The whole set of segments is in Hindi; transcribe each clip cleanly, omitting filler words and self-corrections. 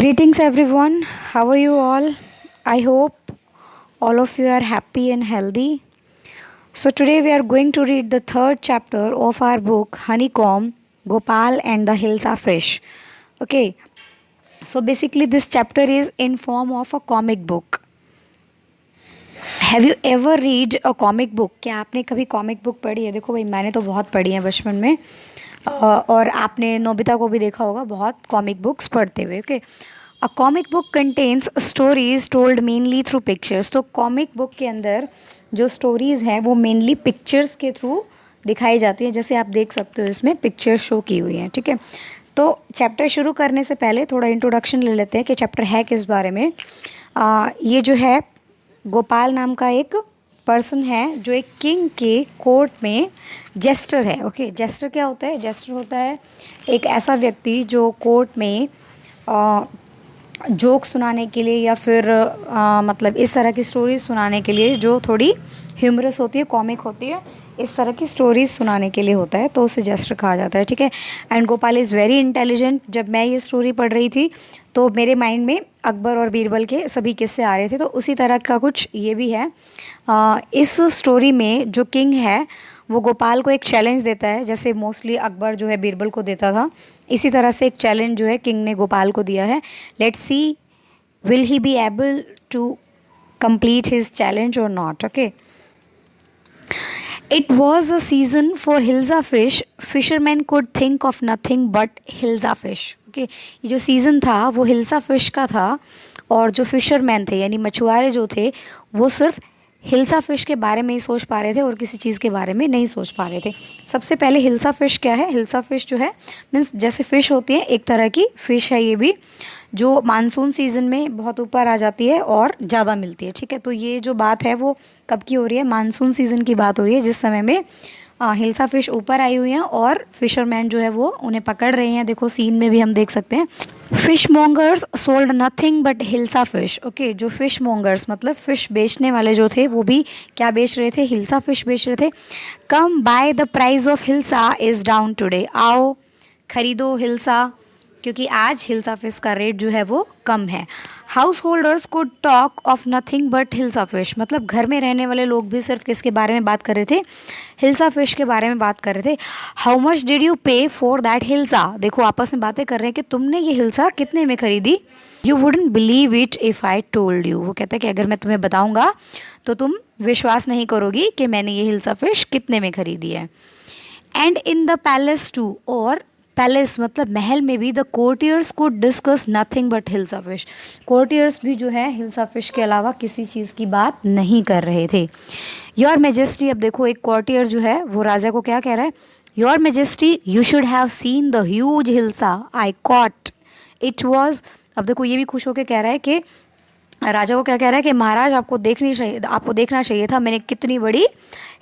Greetings everyone. How are you all? I hope all of you are happy and healthy. So today we are going to read the third chapter of our book Honeycomb, Gopal and the Hilsa Fish. Okay. So basically this chapter is in form of a comic book. Have you ever read a comic book? क्या आपने कभी कॉमिक बुक पढ़ी है? देखो भाई, मैंने तो बहुत पढ़ी है बचपन में। और आपने नोबिता को भी देखा होगा बहुत कॉमिक बुक्स पढ़ते हुए। Okay, a comic book contains stories told mainly through pictures. तो कॉमिक बुक के अंदर जो स्टोरीज़ हैं वो मेनली पिक्चर्स के थ्रू दिखाई जाती है। जैसे आप देख सकते हो इसमें पिक्चर शो की हुई हैं। ठीक है, तो चैप्टर शुरू करने से पहले थोड़ा इंट्रोडक्शन ले लेते हैं कि चैप्टर है किस बारे में। ये जो है गोपाल नाम का एक पर्सन है जो एक किंग के कोर्ट में जेस्टर है। ओके, जेस्टर क्या होता है? जेस्टर होता है एक ऐसा व्यक्ति जो कोर्ट में जोक सुनाने के लिए या फिर मतलब इस तरह की स्टोरीज सुनाने के लिए, जो थोड़ी ह्यूमरस होती है, कॉमिक होती है, इस तरह की स्टोरीज सुनाने के लिए होता है, तो उसे जेस्टर कहा जाता है। ठीक है, and Gopal is very intelligent. जब मैं ये स्टोरी पढ़ रही थी तो मेरे माइंड में अकबर और बीरबल के सभी किस्से आ रहे थे, तो उसी तरह का कुछ ये भी है। इस स्टोरी में जो किंग है वो गोपाल को एक चैलेंज देता है, जैसे मोस्टली अकबर जो है बीरबल को देता था, इसी तरह से एक चैलेंज जो है किंग ने गोपाल को दिया है। Let's see will he be able to complete his challenge और not. Okay, It was a season for Hilsa fish. Fishermen could think of nothing but Hilsa fish. Okay, ये जो सीज़न था वो हिल्सा फिश का था, और जो फिशरमैन थे यानी मछुआरे जो थे वो सिर्फ हिल्सा फ़िश के बारे में ही सोच पा रहे थे और किसी चीज़ के बारे में नहीं सोच पा रहे थे। सबसे पहले हिल्सा फ़िश क्या है? हिल्सा फ़िश जो है मीन्स जैसे फ़िश होती है, एक तरह की फ़िश है ये भी, जो मानसून सीज़न में बहुत ऊपर आ जाती है और ज़्यादा मिलती है। ठीक है, तो ये जो बात है वो कब की हो रही है? मानसून सीज़न की बात हो रही है, जिस समय में हिल्सा फ़िश ऊपर आई हुई हैं और फिशरमैन जो है वो उन्हें पकड़ रहे हैं। देखो सीन में भी हम देख सकते हैं। Fish mongers sold nothing but hilsa fish. Okay, जो फिश मोंगर्स मतलब फ़िश बेचने वाले जो थे वो भी क्या बेच रहे थे? हिल्सा फिश बेच रहे थे। Come by the price of hilsa is down today. आओ खरीदो हिल्सा, क्योंकि आज हिल्सा फिश का रेट जो है वो कम है। House holders could talk of nothing but hilsa fish. मतलब घर में रहने वाले लोग भी सिर्फ किसके बारे में बात कर रहे थे? हिल्सा फिश के बारे में बात कर रहे थे। हाउ मच डिड यू पे फॉर दैट हिल्सा? देखो आपस में बातें कर रहे हैं कि तुमने ये हिल्सा कितने में खरीदी। You wouldn't believe it if I told you. वो कहता है कि अगर मैं तुम्हें बताऊंगा तो तुम विश्वास नहीं करोगी कि मैंने ये हिल्सा फिश कितने में खरीदी है। And in the palace too, और पैलेस मतलब महल में भी, the courtiers could discuss nothing but hilsa fish. Courtiers भी जो है हिल्सा फिश के अलावा किसी चीज़ की बात नहीं कर रहे थे। योर मेजेस्टी, अब देखो एक कोर्टियर जो है वो राजा को क्या कह रहा है? Your majesty you should have seen the huge hilsa I cot it was. अब देखो ये भी खुश होकर कह रहा है कि राजा को क्या कह रहा है कि महाराज आपको देखना चाहिए था, मैंने कितनी बड़ी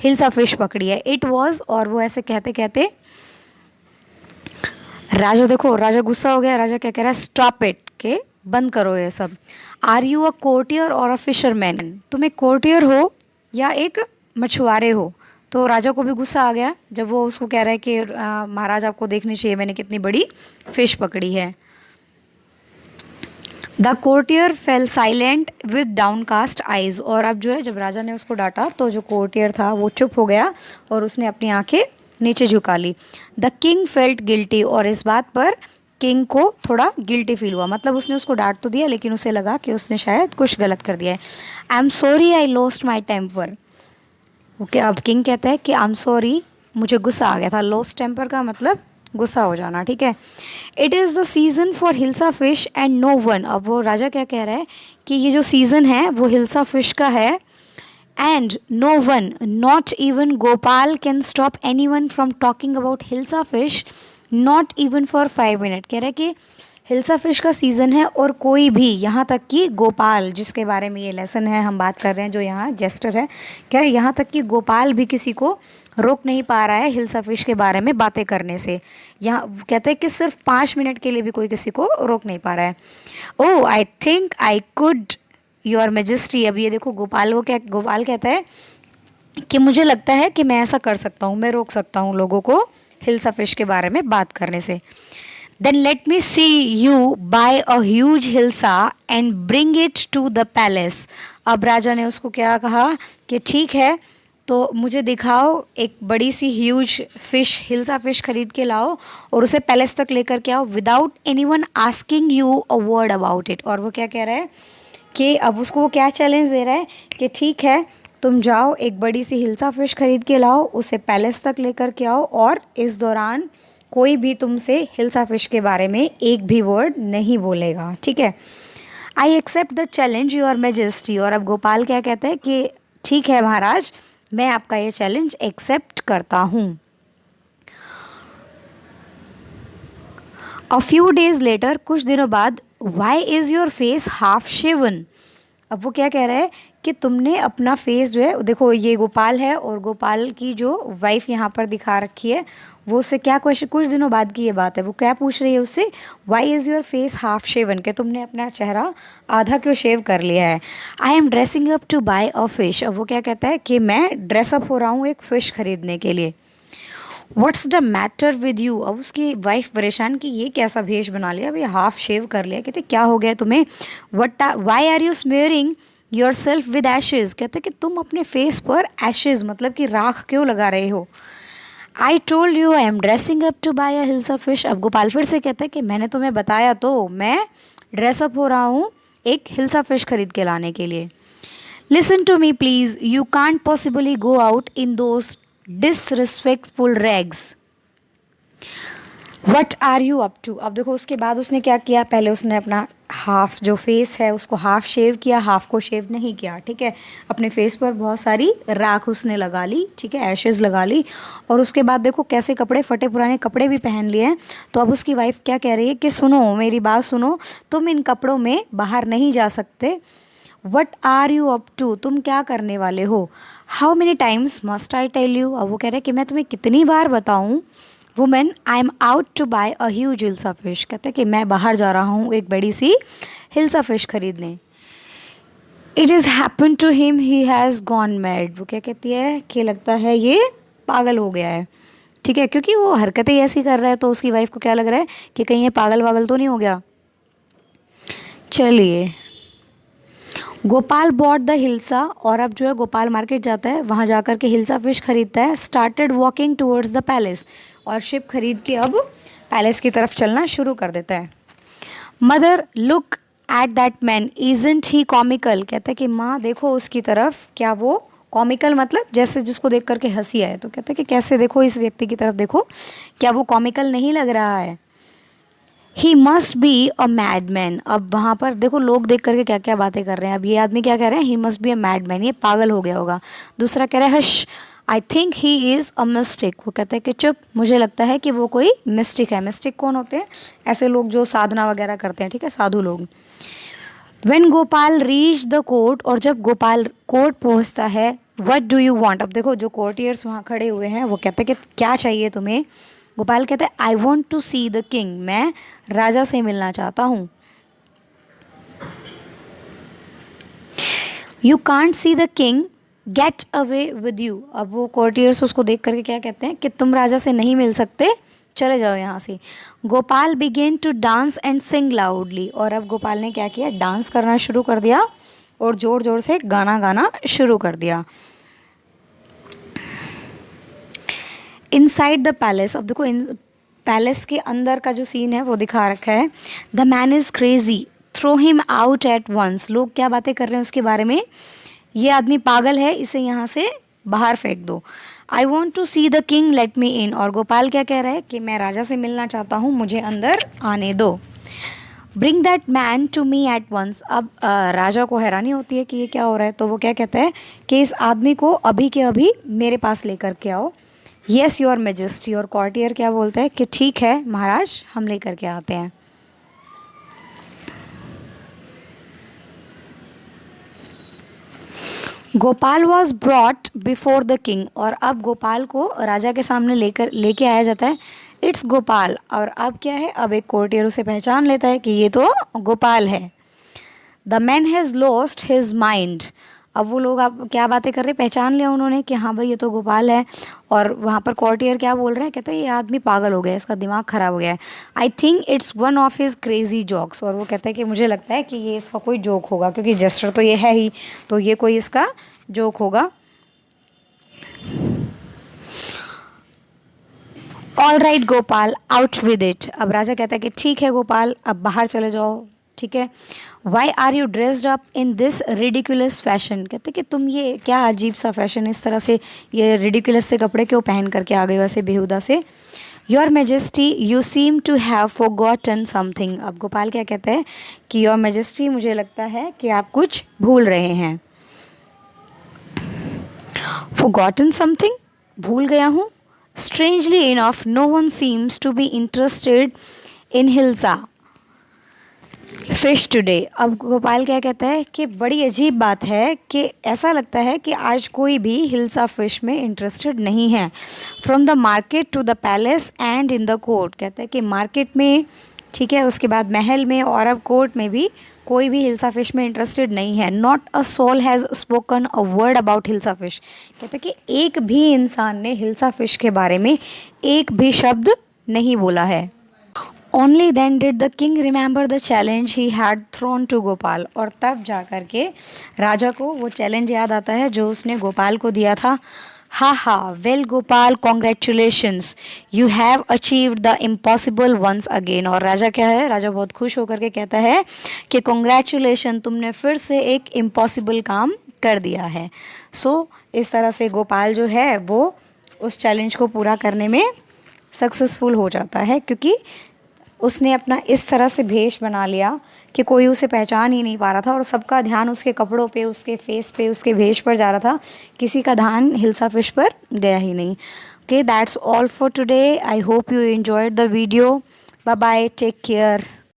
हिल्सा फिश पकड़ी है। इट वॉज, और वो ऐसे कहते कहते राजा, देखो राजा गुस्सा हो गया। राजा क्या कह रहा है? स्टॉप इट, के बंद करो ये सब। आर यू अ कोर्टियर और अ फिशरमैन? तुम एक कोर्टियर हो या एक मछुआरे हो? तो राजा को भी गुस्सा आ गया जब वो उसको कह रहा है कि महाराज आपको देखनी चाहिए, मैंने कितनी बड़ी फिश पकड़ी है। The courtier fail silent with downcast eyes. और अब जो है जब राजा ने उसको डांटा तो जो कोर्टियर था वो चुप हो गया और उसने अपनी आंखें नीचे झुका ली। द किंग फेल्ट गिल्टी, और इस बात पर किंग को थोड़ा गिल्टी फील हुआ। मतलब उसने उसको डांट तो दिया लेकिन उसे लगा कि उसने शायद कुछ गलत कर दिया है। I am sorry I lost my temper. Okay, अब किंग कहता है कि आई एम सॉरी, मुझे गुस्सा आ गया था। लॉस्ट टेम्पर का मतलब गुस्सा हो जाना। ठीक है, it is the season for hilsa fish and no one. अब वो राजा क्या कह रहा है कि ये जो सीज़न है वो हिल्सा फिश का है, and no one not even Gopal can stop any one from talking about hilsa fish not even for 5 minute. कह रहा है कि हिल्सा फिश का सीज़न है और कोई भी, यहाँ तक कि गोपाल जिसके बारे में ये लेसन है हम बात कर रहे हैं, जो यहाँ जेस्टर है, कह रहे हैं यहाँ तक कि गोपाल भी किसी को रोक नहीं पा रहा है हिल्सा फिश के बारे में बातें करने से। यहाँ कहते हैं कि सिर्फ 5 मिनट के लिए भी कोई किसी को रोक नहीं पा रहा है। Oh I think I could your majesty. अब ये देखो गोपाल कहता है कि मुझे लगता है कि मैं ऐसा कर सकता हूँ, मैं रोक सकता हूँ लोगों को हिल्सा फिश के बारे में बात करने से। Then let me see you buy a huge hilsa and bring it to the palace. अब राजा ने उसको क्या कहा कि ठीक है, तो मुझे दिखाओ एक बड़ी सी ह्यूज फिश, हिल्सा फिश खरीद के लाओ और उसे पैलेस तक लेकर के आओ without any one asking you a word about it. और वो क्या कह रहा है कि अब उसको वो क्या चैलेंज दे रहा है कि ठीक है, तुम जाओ एक बड़ी सी हिल्सा फिश खरीद के लाओ, उसे पैलेस तक लेकर के आओ और इस दौरान कोई भी तुमसे हिल्सा फिश के बारे में एक भी वर्ड नहीं बोलेगा, ठीक है। I accept the challenge your majesty. और अब गोपाल क्या कहता है कि ठीक है महाराज, मैं आपका ये चैलेंज एक्सेप्ट करता हूँ। अ फ्यू डेज लेटर, कुछ दिनों बाद, why is your face half shaven. अब वो क्या कह रहा है कि तुमने अपना फेस जो है, देखो ये गोपाल है और गोपाल की जो वाइफ यहाँ पर दिखा रखी है वो उससे क्या क्वेश्चन, कुछ दिनों बाद की ये बात है, वो क्या पूछ रही है उससे, why is your face half shaven, कि तुमने अपना चेहरा आधा क्यों शेव कर लिया है। I am dressing up to buy a fish. अब वो क्या कहता है कि मैं ड्रेसअप हो रहा हूँ एक फ़िश खरीदने के लिए। What's the matter with you. अब उसकी वाइफ परेशान कि ये कैसा भेष बना लिया, अभी हाफ शेव कर लिया। कहते क्या हो गया तुम्हें, what why are you smearing yourself with ashes. कहते कि तुम अपने फेस पर एशेज़ मतलब कि राख क्यों लगा रहे हो। I told you I am dressing up to buy a hilsa fish. अब गोपाल फिर से कहते हैं कि मैंने तुम्हें बताया तो, मैं ड्रेसअप हो रहा हूँ एक हिल्सा फिश खरीद के लाने के लिए। Listen to me please, you can't possibly go out in those disrespectful rags. What are you up to. अब देखो उसके बाद उसने क्या किया, पहले उसने अपना हाफ जो फेस है उसको हाफ शेव किया, हाफ को शेव नहीं किया, ठीक है। अपने फेस पर बहुत सारी राख उसने लगा ली, ठीक है, एशेज़ लगा ली। और उसके बाद देखो कैसे कपड़े, फटे पुराने कपड़े भी पहन लिए हैं। तो अब उसकी वाइफ क्या कह रही है कि सुनो मेरी बात सुनो, तुम इन कपड़ों में बाहर नहीं जा सकते। What are you up to, तुम क्या करने वाले हो। How many times must I tell you. अब वो कह रहे हैं कि मैं तुम्हें कितनी बार बताऊँ। Women I am out to buy a huge hilsa fish. कहते हैं कि मैं बाहर जा रहा हूँ एक बड़ी सी हिल्सा फिश खरीदने। It is happen to him, he has gone mad. वो क्या कहती है कि लगता है ये पागल हो गया है, ठीक है, क्योंकि वो हरकतें ऐसी कर रहा है। तो उसकी वाइफ को क्या लग रहा है कि कहीं ये पागल वागल तो नहीं हो गया। चलिए, गोपाल बॉट द हिल्सा। और अब जो है गोपाल मार्केट जाता है, वहाँ जाकर के हिल्सा फिश खरीदता है। Started walking towards the palace. और शिप खरीद के अब पैलेस की तरफ चलना शुरू कर देता है। Mother look at that man, isn't he comical. कहता है कि माँ देखो उसकी तरफ, क्या वो कॉमिकल मतलब जैसे जिसको देख करके हंसी आए। तो कहता है कि कैसे, देखो इस व्यक्ति की तरफ देखो, क्या वो कॉमिकल नहीं लग रहा है। He must be a mad man. अब वहाँ पर देखो लोग देख करके क्या क्या बातें कर रहे हैं। अब ये आदमी क्या कह रहे हैं, he must be a mad man, ये पागल हो गया होगा। दूसरा कह रहा है hush, I think he is a mistake. वो कहते हैं कि चुप, मुझे लगता है कि वो कोई मिस्टिक है। मिस्टिक कौन होते हैं, ऐसे लोग जो साधना वगैरह करते हैं, ठीक है, साधु लोग। When Gopal reach the court. और जब गोपाल कोर्ट पहुँचता है, वट डू यू वॉन्ट। अब देखो जो कोर्टियर्स वहाँ खड़े हुए हैं वो कहते हैं कि क्या चाहिए तुम्हें। गोपाल कहते हैं I want to see the king, मैं राजा से मिलना चाहता हूँ। You can't see the king, get away with you. अब वो कोर्टियर्स उसको देख करके क्या कहते हैं कि तुम राजा से नहीं मिल सकते, चले जाओ यहाँ से। Gopal began to dance and sing loudly. और अब गोपाल ने क्या किया, डांस करना शुरू कर दिया और ज़ोर ज़ोर से गाना गाना शुरू कर दिया। Inside the palace. अब देखो इन पैलेस के अंदर का जो सीन है वो दिखा रखा है। The man is crazy, throw him out at once. लोग क्या बातें कर रहे हैं उसके बारे में, ये आदमी पागल है, इसे यहाँ से बाहर फेंक दो। I want to see the king, let me in. और गोपाल क्या कह रहा है कि मैं राजा से मिलना चाहता हूँ, मुझे अंदर आने दो। Bring that man to me at once. अब राजा को हैरानी होती है कि ये क्या हो रहा है। तो वो क्या कहता है कि इस आदमी को अभी के अभी मेरे पास लेकर के आओ। Yes your majesty. और कॉर्टियर क्या बोलता है कि ठीक है महाराज, हम लेकर के आते हैं। Gopal was brought before the king. और अब गोपाल को राजा के सामने लेके आया जाता है। इट्स गोपाल। और अब क्या है, अब एक कोर्टियर उसे पहचान लेता है कि ये तो गोपाल है। The man has lost his mind. अब वो लोग आप क्या बातें कर रहे हैं, पहचान लिया उन्होंने कि हाँ भाई ये तो गोपाल है। और वहाँ पर कॉर्टियर क्या बोल रहे हैं, कहते हैं ये आदमी पागल हो गया है, इसका दिमाग ख़राब हो गया है। I think it's one of his crazy jokes. और वो कहता है कि मुझे लगता है कि ये इसका कोई जोक होगा, क्योंकि जेस्टर तो ये है ही, तो ये कोई इसका जोक होगा। All right Gopal, out with it. अब राजा कहता है कि ठीक है गोपाल, अब बाहर चले जाओ, ठीक है। Why are you dressed up in this ridiculous fashion, कहते कि तुम ये क्या अजीब सा फैशन, इस तरह से ये रिडिकुलस से कपड़े क्यों पहन करके आ गए हो ऐसे बेहुदा से। Your majesty you seem to have forgotten something. अब गोपाल क्या कहते हैं कि योर मेजेस्टी, मुझे लगता है कि आप कुछ भूल रहे हैं। फॉरगॉटन समथिंग, भूल गया हूँ। Strangely enough no one seems to be interested in hilsa fish today. अब गोपाल क्या कहता है कि बड़ी अजीब बात है कि ऐसा लगता है कि आज कोई भी हिल्सा फिश में इंटरेस्टेड नहीं है। From the market to the palace and in the court, कहता है कि मार्केट में, ठीक है, उसके बाद महल में और अब कोर्ट में भी कोई भी हिल्सा फिश में इंटरेस्टेड नहीं है। Not a soul has spoken a word about hilsa fish, कहता है कि एक भी इंसान ने हिल्सा फिश के बारे में एक भी शब्द नहीं बोला है। Only then did the king remember the challenge he had thrown to Gopal. और तब जा कर के राजा को वो चैलेंज याद आता है जो उसने गोपाल को दिया था। Ha ha, well Gopal, congratulations, you have achieved the impossible once again. और राजा क्या है, राजा बहुत खुश होकर के कहता है कि कॉन्ग्रेचुलेशन, तुमने फिर से एक इम्पॉसिबल काम कर दिया है। सो इस तरह से गोपाल जो है वो उस चैलेंज को पूरा करने में सक्सेसफुल हो जाता है, क्योंकि उसने अपना इस तरह से भेष बना लिया कि कोई उसे पहचान ही नहीं पा रहा था और सबका ध्यान उसके कपड़ों पे, उसके फेस पे, उसके भेष पर जा रहा था। किसी का ध्यान हिल्सा फिश पर गया ही नहीं। Okay, that's all for today. I hope you enjoyed the video. Bye bye, take care.